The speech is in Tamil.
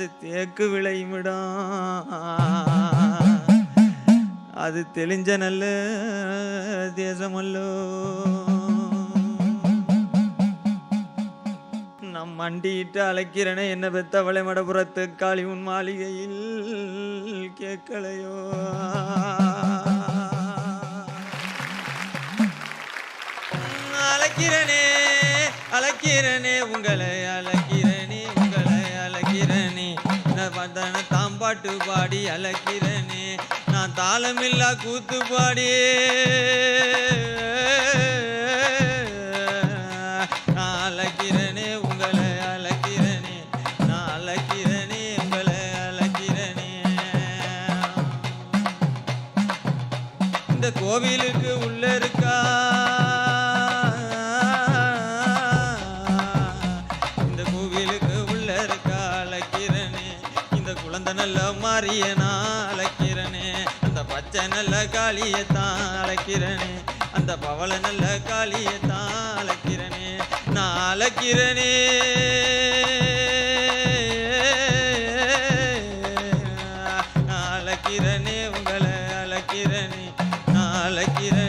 அது தேக்கு விளையுமிடம், அது தெளிஞ்ச நல்ல தேசமல்லோ. நம் மண்டியிட்டு அழைக்கிறனே என்ன பெத்தவளை மடபுறத்து காளி உன் மாளிகையில் கேட்கலையோ. அழைக்கிறனே அழைக்கிறனே உங்களை அழைக்கிறனே உங்களை அழைக்கிறனே தாம்பாட்டு பாடி அழைக்கிறனே நான் தாளமில்லா கூத்து பாடி நான் அழைக்கிறனே உங்களை அழைக்கிறனே நான் அழைக்கிறனே உங்களை அழைக்கிறனே. இந்த கோவிலுக்கு உள்ள இருக்கா நல்ல மாறிய நான் அழைக்கிறனே அந்த பச்சை நல்ல காளியத்தான் அழைக்கிறனே அந்த பவள நல்ல காளியத்தான் அழைக்கிறனே நான் அழைக்கிறனே நான் அழைக்கிறனே உங்களை அழைக்கிறனே நான் அழைக்கிறேன்.